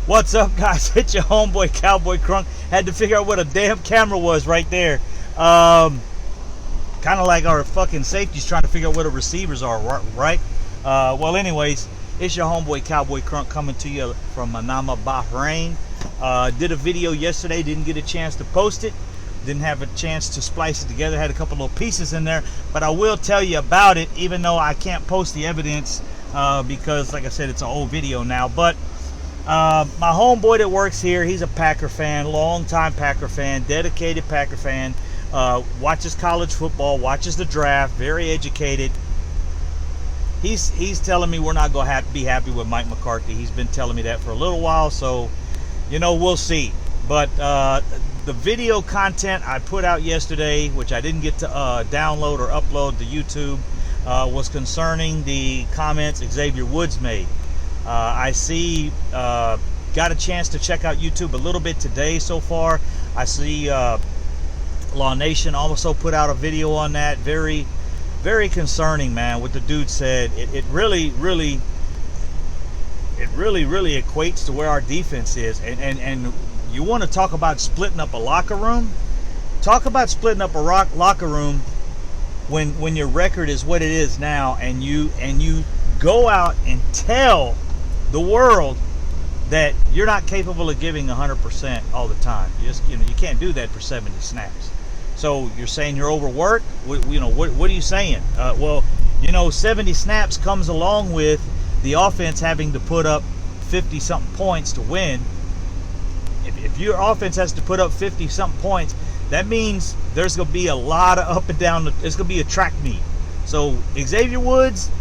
What's up, guys? It's your homeboy Cowboy Crunk. Had to figure out what a damn camera was right there. Kind of like our fucking safeties trying to figure out what the receivers are, right? Well, anyways, it's your homeboy Cowboy Crunk coming to you from Manama, Bahrain. Did a video yesterday, didn't get a chance to post it. Didn't have a chance to splice it together. Had a couple little pieces in there, but I will tell you about it, even though I can't post the evidence because, like I said, it's an old video now. But my homeboy that works here, he's a Packer fan, long-time Packer fan, dedicated Packer fan. Watches college football, watches the draft, very educated. He's telling me we're not going to be happy with Mike McCarthy. He's been telling me that for a little while, so we'll see. But the video content I put out yesterday, which I didn't get to download or upload to YouTube, was concerning the comments Xavier Woods made. I see, got a chance to check out YouTube a little bit today so far. I see Law Nation also put out a video on that. Very, very concerning, man, what the dude said. It really equates to where our defense is. And you want to talk about splitting up a locker room? Talk about splitting up a locker room when your record is what it is now, and you go out and tell the world that you're not capable of giving 100% all the time. You can't do that for 70 snaps. So you're saying you're overworked? What are you saying? 70 snaps comes along with the offense having to put up 50-something points to win. If your offense has to put up 50-something points, that means there's going to be a lot of up and down. It's going to be a track meet. So Xavier Woods,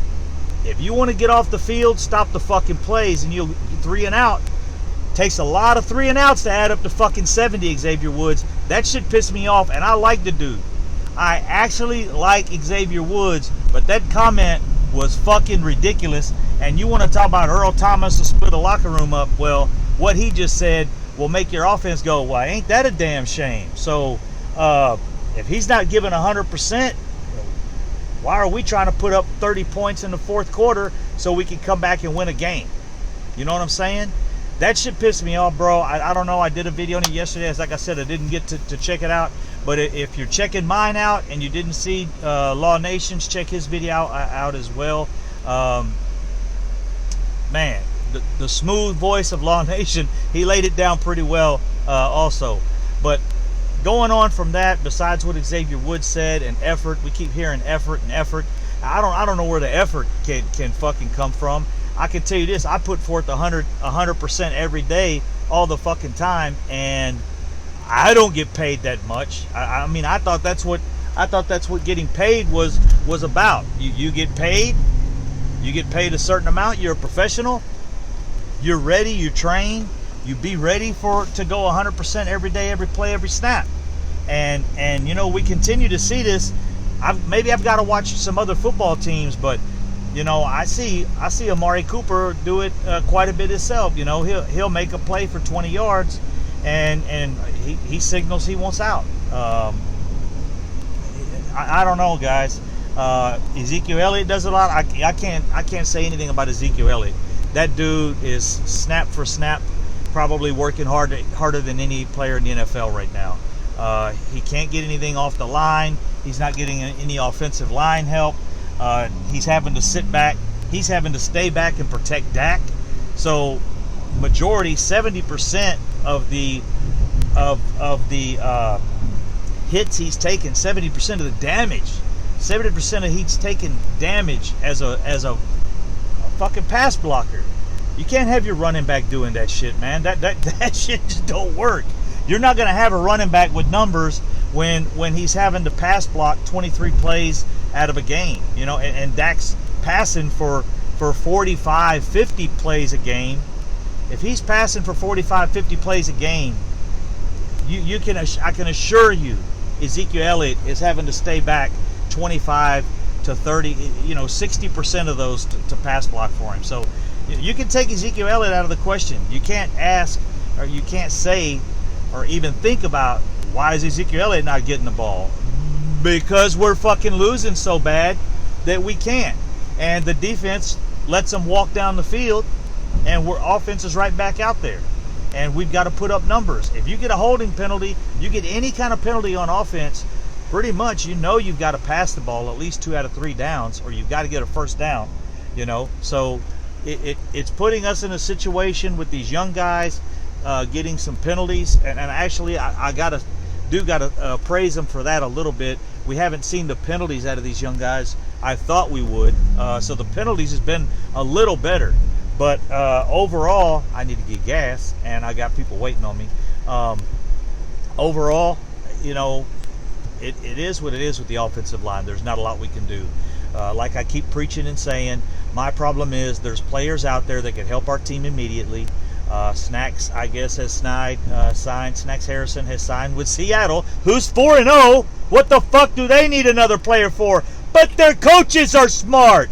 if you want to get off the field, stop the fucking plays, and you'll 3 and out. Takes a lot of 3 and outs to add up to fucking 70, Xavier Woods. That shit pissed me off, and I like the dude. I actually like Xavier Woods, but that comment was fucking ridiculous. And you want to talk about Earl Thomas to split a locker room up? Well, what he just said will make your offense go, well, ain't that a damn shame? So if he's not giving 100%, why are we trying to put up 30 points in the fourth quarter so we can come back and win a game? You know what I'm saying? That shit pissed me off, bro. I don't know. I did a video on it yesterday. As like I said, I didn't get to check it out. But if you're checking mine out and you didn't see Law Nations, check his video out as well. Man, the smooth voice of Law Nation, he laid it down pretty well also. But going on from that, besides what Xavier Woods said, and effort, we keep hearing effort and effort. I don't know where the effort can fucking come from. I can tell you this: I put forth 100% every day, all the fucking time, and I don't get paid that much. I mean, I thought that's what getting paid was about. You get paid a certain amount. You're a professional. You're ready. You train. You be ready to go 100% every day, every play, every snap. And we continue to see this. Maybe I've got to watch some other football teams, but I see Amari Cooper do it quite a bit himself. He'll make a play for 20 yards, and he signals he wants out. I don't know, guys. Ezekiel Elliott does a lot. I can't say anything about Ezekiel Elliott. That dude is snap for snap probably working harder than any player in the NFL right now. He can't get anything off the line. He's not getting any offensive line help. He's having to sit back. He's having to stay back and protect Dak. So majority, 70% of the hits he's taken, 70% of the damage, 70% of he's taken damage as a fucking pass blocker. You can't have your running back doing that shit, man. That shit just don't work. You're not going to have a running back with numbers when he's having to pass block 23 plays out of a game, and Dak's passing for 45, 50 plays a game. If he's passing for 45, 50 plays a game, I can assure you Ezekiel Elliott is having to stay back 25 to 30, 60% of those to pass block for him. So you can take Ezekiel Elliott out of the question. You can't ask, or you can't say, or even think about, why is Ezekiel Elliott not getting the ball? Because we're fucking losing so bad that we can't. And the defense lets them walk down the field, and offense is right back out there. and we've got to put up numbers. If you get a holding penalty, you get any kind of penalty on offense, pretty much you've got to pass the ball at least 2 out of 3 downs, or you've got to get a first down. So it's putting us in a situation with these young guys getting some penalties, and actually I gotta praise them for that a little bit. We haven't seen the penalties out of these young guys I thought we would, so the penalties has been a little better, but overall I need to get gas and I got people waiting on me. Overall, it is what it is with the offensive line. There's not a lot we can do. Like I keep preaching and saying, my problem is there's players out there that can help our team immediately. Snacks, I guess, has signed. Snacks Harrison has signed with Seattle, who's 4-0. What the fuck do they need another player for? But their coaches are smart.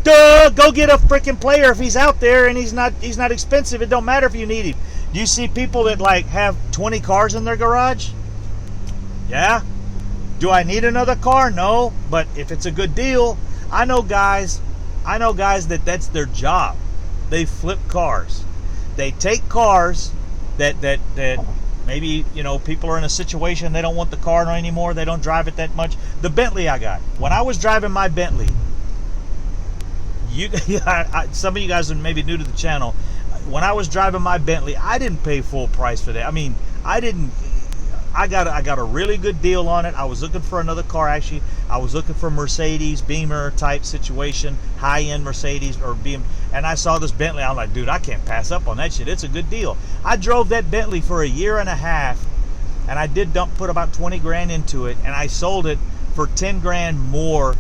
Duh, go get a freaking player if he's out there and he's not expensive. It don't matter if you need him. Do you see people that like have 20 cars in their garage? Yeah. Do I need another car? No. But if it's a good deal, I know guys that's their job. They flip cars. They take cars that maybe, people are in a situation they don't want the car anymore. They don't drive it that much. The Bentley I got. When I was driving my Bentley, some of you guys are maybe new to the channel. When I was driving my Bentley, I didn't pay full price for that. I mean, I got a really good deal on it. I was looking for another car, actually. I was looking for Mercedes, Beamer type situation, high-end Mercedes or BMW. And I saw this Bentley. I'm like, dude, I can't pass up on that shit. It's a good deal. I drove that Bentley for a year and a half, and I did put about 20 grand into it, and I sold it for 10 grand more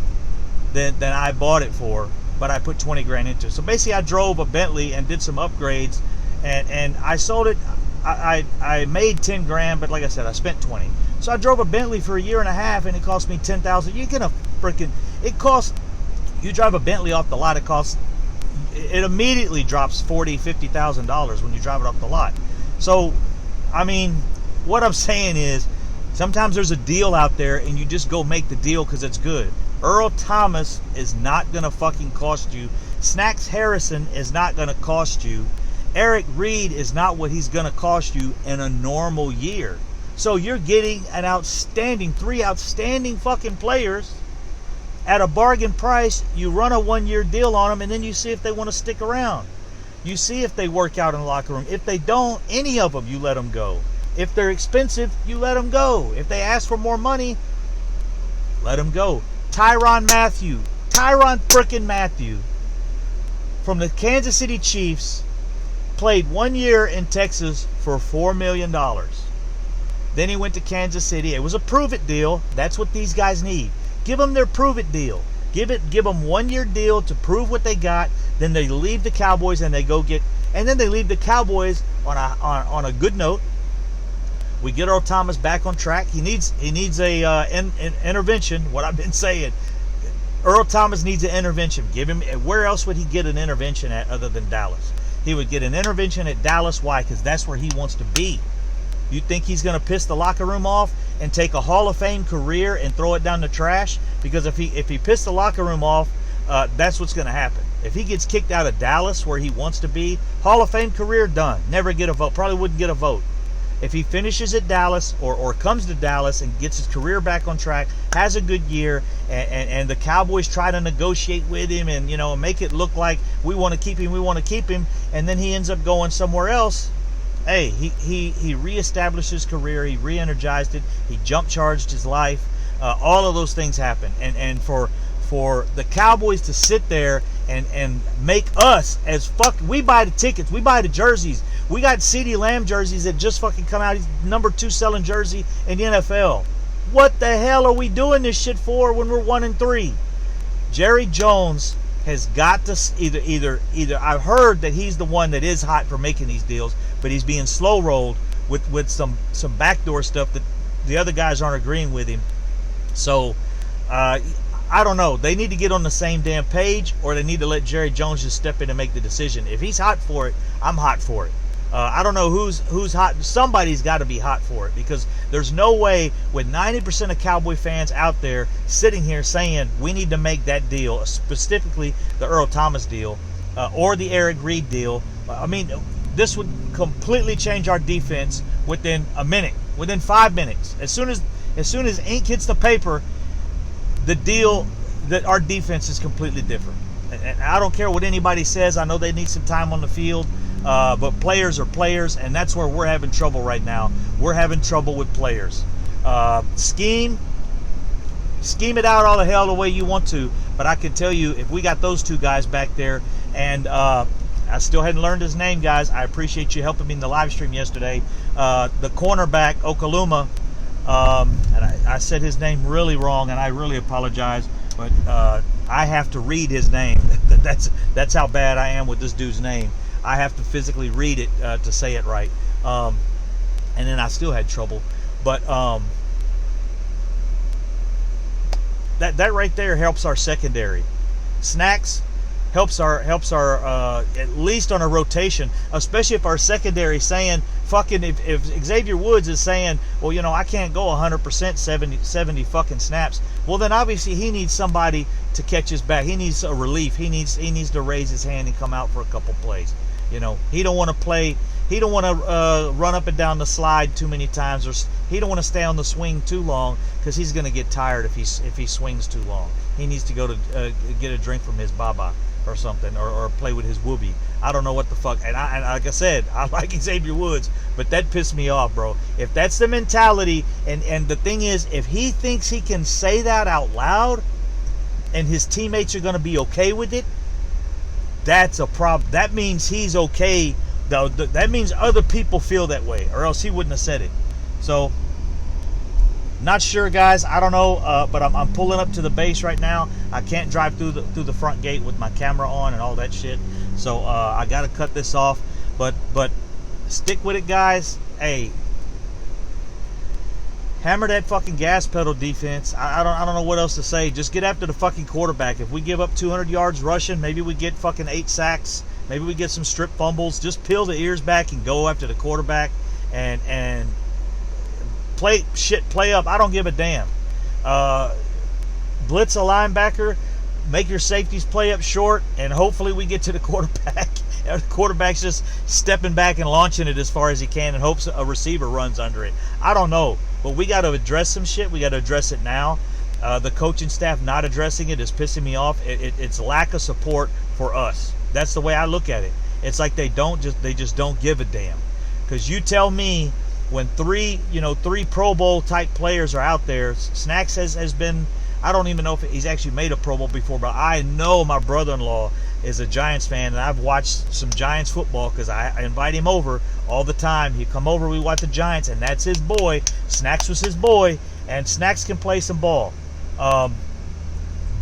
than I bought it for, but I put 20 grand into it. So basically I drove a Bentley and did some upgrades, and I sold it. I made 10 grand, but like I said, I spent 20. So I drove a Bentley for a year and a half, and it cost me $10,000. You drive a Bentley off the lot, it immediately drops $40,000, $50,000 when you drive it off the lot. So, I mean, what I'm saying is, sometimes there's a deal out there, and you just go make the deal because it's good. Earl Thomas is not going to fucking cost you. Snacks Harrison is not going to cost you. Eric Reed is not what he's going to cost you in a normal year. So you're getting three outstanding fucking players at a bargain price. You run a 1-year deal on them, and then you see if they want to stick around. You see if they work out in the locker room. If they don't, any of them, you let them go. If they're expensive, you let them go. If they ask for more money, let them go. Tyrann frickin' Mathieu from the Kansas City Chiefs played 1 year in Texas for $4 million. Then he went to Kansas City. It was a prove-it deal. That's what these guys need. Give them their prove-it deal. Give them 1 year deal to prove what they got. Then they leave the Cowboys and they leave the Cowboys on a good note. We get Earl Thomas back on track. He needs an intervention. What I've been saying, Earl Thomas needs an intervention. Give him. Where else would he get an intervention at other than Dallas? He would get an intervention at Dallas. Why? Because that's where he wants to be. You think he's going to piss the locker room off and take a Hall of Fame career and throw it down the trash? Because if he pissed the locker room off, that's what's going to happen. If he gets kicked out of Dallas, where he wants to be, Hall of Fame career done. Never get a vote. Probably wouldn't get a vote. If he finishes at Dallas or comes to Dallas and gets his career back on track, has a good year, and the Cowboys try to negotiate with him and make it look like we want to keep him, and then he ends up going somewhere else. Hey, he reestablished his career, he re-energized it, he jump charged his life. All of those things happen, and for the Cowboys to sit there and make us as we buy the tickets, we buy the jerseys. We got CeeDee Lamb jerseys that just fucking come out. He's number 2 selling jersey in the NFL. What the hell are we doing this shit for when we're 1-3? Jerry Jones has got to either. I've heard that he's the one that is hot for making these deals, but he's being slow rolled with some backdoor stuff that the other guys aren't agreeing with him. So I don't know. They need to get on the same damn page, or they need to let Jerry Jones just step in and make the decision. If he's hot for it, I'm hot for it. I don't know who's hot. Somebody's got to be hot for it, because there's no way with 90% of Cowboy fans out there sitting here saying we need to make that deal, specifically the Earl Thomas deal or the Eric Reed deal. I mean, this would completely change our defense within a minute, within 5 minutes. As soon as ink hits the paper, the deal that our defense is completely different. And I don't care what anybody says. I know they need some time on the field, but players are players, and that's where we're having trouble right now. We're having trouble with players. Scheme it out all the hell the way you want to, but I can tell you, if we got those two guys back there, and I still hadn't learned his name, guys. I appreciate you helping me in the live stream yesterday. The cornerback, Okaluma, and I said his name really wrong, and I really apologize, but I have to read his name. That's how bad I am with this dude's name. I have to physically read it to say it right. And then I still had trouble. But that right there helps our secondary. Snacks helps our at least on a rotation, especially if our secondary saying fucking if Xavier Woods is saying, well, you know, I can't go 100% 70 fucking snaps. Well, then obviously he needs somebody to catch his back. He needs a relief. He needs to raise his hand and come out for a couple plays. You know, he don't want to play. He don't want to run up and down the slide too many times, or he don't want to stay on the swing too long because he's going to get tired if he swings too long. He needs to go to get a drink from his baba or something, or play with his whoopee. I don't know what the fuck. And like I said, I like Xavier Woods, but that pissed me off, bro. If that's the mentality, and the thing is, if he thinks he can say that out loud, and his teammates are going to be okay with it, that's a problem. That means he's okay. That means other people feel that way, or else he wouldn't have said it. So, not sure, guys. I don't know, but I'm pulling up to the base right now. I can't drive through the front gate with my camera on and all that shit. So I got to cut this off. But stick with it, guys. Hey, hammer that fucking gas pedal, defense. I don't know what else to say. Just get after the fucking quarterback. If we give up 200 yards rushing, maybe we get fucking 8 sacks. Maybe we get some strip fumbles. Just peel the ears back and go after the quarterback and play up. I don't give a damn. Blitz a linebacker, make your safeties play up short, and hopefully we get to the quarterback. The quarterback's just stepping back and launching it as far as he can and hopes a receiver runs under it. I don't know, but we got to address some shit. We got to address it now. The coaching staff not addressing it is pissing me off. It's lack of support for us. That's the way I look at it. It's like they just don't give a damn. Because you tell me, when three Pro Bowl type players are out there, Snacks has been, I don't even know if he's actually made a Pro Bowl before, but I know my brother-in-law is a Giants fan, and I've watched some Giants football because I invite him over all the time. He come over, we watch the Giants, and that's his boy. Snacks was his boy, and Snacks can play some ball.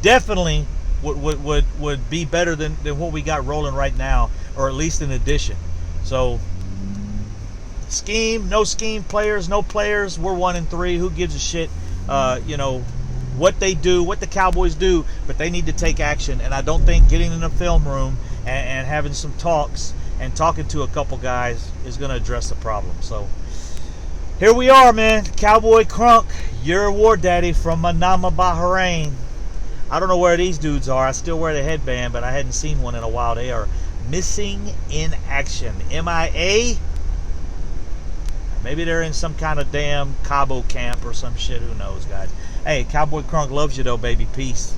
Definitely would be better than what we got rolling right now, or at least an addition. So, scheme, no scheme, players, no players. We're 1-3. Who gives a shit? What they do, what the Cowboys do, but they need to take action. And I don't think getting in the film room and having some talks and talking to a couple guys is going to address the problem. So here we are, man. Cowboy Crunk, your war daddy from Manama, Bahrain. I don't know where these dudes are. I still wear the headband, but I hadn't seen one in a while. They are missing in action. MIA? Maybe they're in some kind of damn Cabo camp or some shit. Who knows, guys? Hey, Cowboy Crunk loves you, though, baby. Peace.